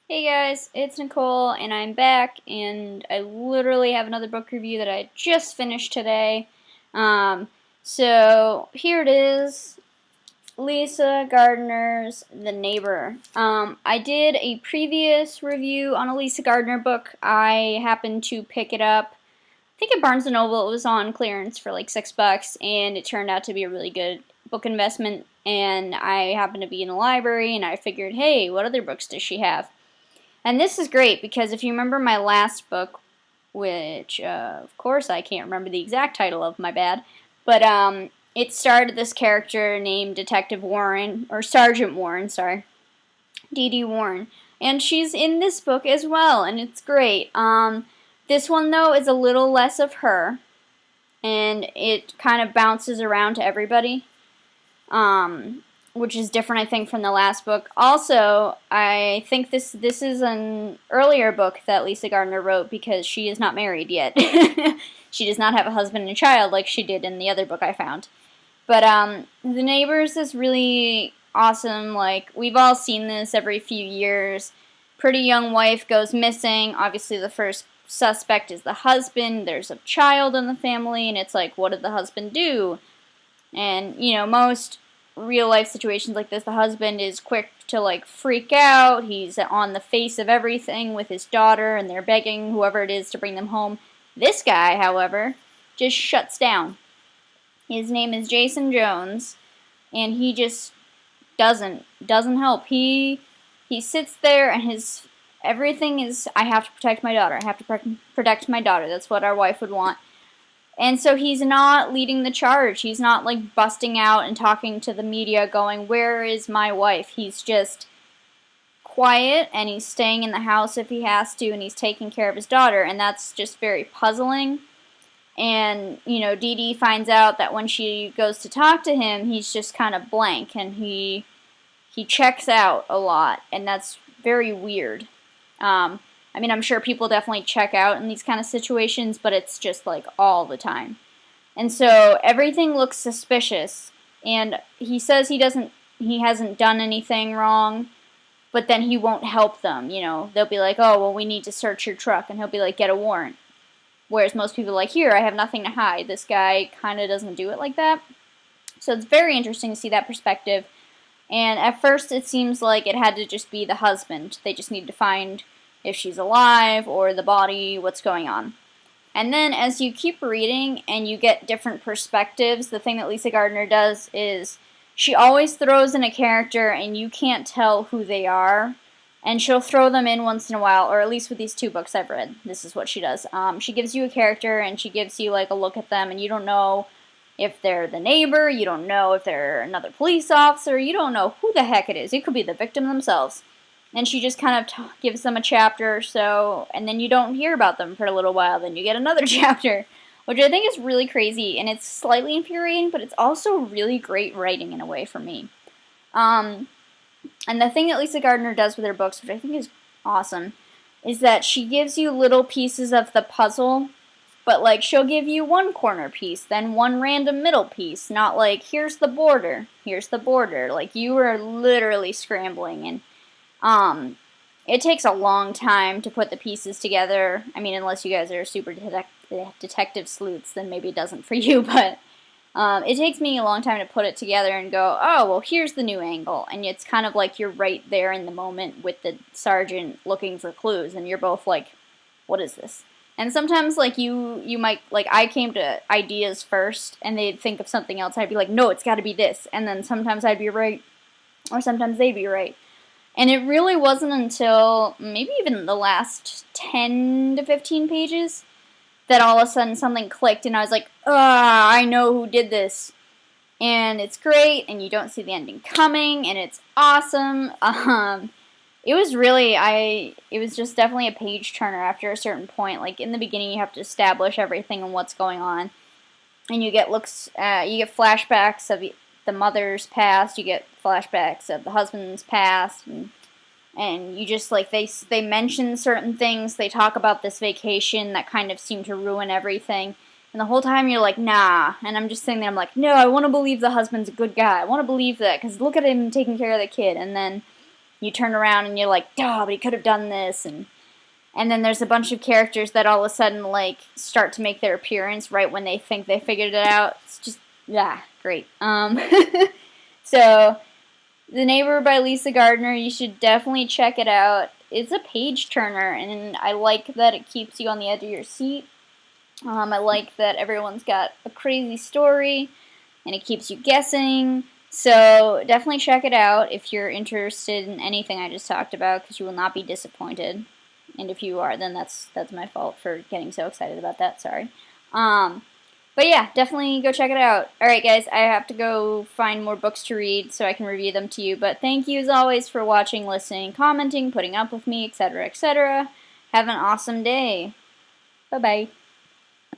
Hey guys, it's Nicole and I'm back and I literally have another book review that I just finished today. Um, so here it is, Lisa Gardner's The Neighbor. I did a previous review on a Lisa Gardner book. I happened to pick it up. I think at Barnes& Noble. It was on clearance for like $6 and it turned out to be a really good book investment, and I happened to be in the library and I figured, hey, what other books does she have? And this is great because if you remember my last book, which of course I can't remember the exact title of, my bad, but it starred this character named Detective Warren, or Sergeant Warren, sorry, Dee Dee Warren. And she's in this book as well, and it's great. This one, though, is a little less of her, and it kind of bounces around to everybody. Which is different, I think, from the last book. Also, I think this is an earlier book that Lisa Gardner wrote because she is not married yet. She does not have a husband and child like she did in the other book I found. But The Neighbors is really awesome. Like, we've all seen this every few years. Pretty young wife goes missing. Obviously, the first suspect is the husband. There's a child in the family, and it's like, what did the husband do? And, most real life situations like this, the husband is quick to like freak out. He's on the face of everything with his daughter, and they're begging whoever it is to bring them home. This guy, however, just shuts down. His name is Jason Jones, and he just doesn't help. He sits there, and his everything is, I have to protect my daughter. I have to protect my daughter. That's what our wife would want. And so he's not leading the charge. He's not like busting out and talking to the media going, where is my wife? He's just quiet, and he's staying in the house if he has to, and he's taking care of his daughter, and that's just very puzzling. And, Dee Dee finds out that when she goes to talk to him, he's just kind of blank, and he checks out a lot, and that's very weird. I'm sure people definitely check out in these kind of situations, but it's just like all the time. And so everything looks suspicious, and he says he hasn't done anything wrong, but then he won't help them. They'll be like, oh, well, we need to search your truck, and he'll be like, get a warrant. Whereas most people are like, here, I have nothing to hide. This guy kind of doesn't do it like that. So it's very interesting to see that perspective. And at first it seems like it had to just be the husband. They just need to find if she's alive or the body, what's going on. And then as you keep reading and you get different perspectives, the thing that Lisa Gardner does is she always throws in a character and you can't tell who they are. And she'll throw them in once in a while, or at least with these two books I've read, this is what she does. She gives you a character and she gives you like a look at them, and you don't know if they're the neighbor, you don't know if they're another police officer, you don't know who the heck it is. It could be the victim themselves. And she just kind of gives them a chapter or so, and then you don't hear about them for a little while. Then you get another chapter, which I think is really crazy, and it's slightly infuriating, but it's also really great writing in a way for me. And the thing that Lisa Gardner does with her books, which I think is awesome, is that she gives you little pieces of the puzzle, but like she'll give you one corner piece, then one random middle piece, not like, here's the border, here's the border. Like, you are literally scrambling, and it takes a long time to put the pieces together. I mean, unless you guys are super detective sleuths, then maybe it doesn't for you, but it takes me a long time to put it together and go, oh, well, here's the new angle. And it's kind of like you're right there in the moment with the sergeant looking for clues, and you're both like, what is this? And sometimes, like, you might, like, I came to ideas first, and they'd think of something else. I'd be like, no, it's got to be this. And then sometimes I'd be right, or sometimes they'd be right. And it really wasn't until maybe even the last 10 to 15 pages that all of a sudden something clicked, and I was like, I know who did this. And it's great, and you don't see the ending coming, and it's awesome. It was just definitely a page turner after a certain point. Like, in the beginning, you have to establish everything and what's going on. And you get flashbacks of the mother's past, you get flashbacks of the husband's past, and you just, like, they mention certain things, they talk about this vacation that kind of seemed to ruin everything, and the whole time you're like, nah, and I'm just sitting there, I'm like, no, I want to believe the husband's a good guy, I want to believe that, because look at him taking care of the kid, and then you turn around and you're like, duh, but he could have done this, and then there's a bunch of characters that all of a sudden, like, start to make their appearance right when they think they figured it out. It's just, yeah, great. So, The Neighbor by Lisa Gardner, you should definitely check it out. It's a page turner, and I like that it keeps you on the edge of your seat. I like that everyone's got a crazy story, and it keeps you guessing. So definitely check it out if you're interested in anything I just talked about, because you will not be disappointed. And if you are, then that's my fault for getting so excited about that. Sorry. But yeah, definitely go check it out. Alright guys, I have to go find more books to read so I can review them to you. But thank you as always for watching, listening, commenting, putting up with me, etc., etc. Have an awesome day. Bye-bye.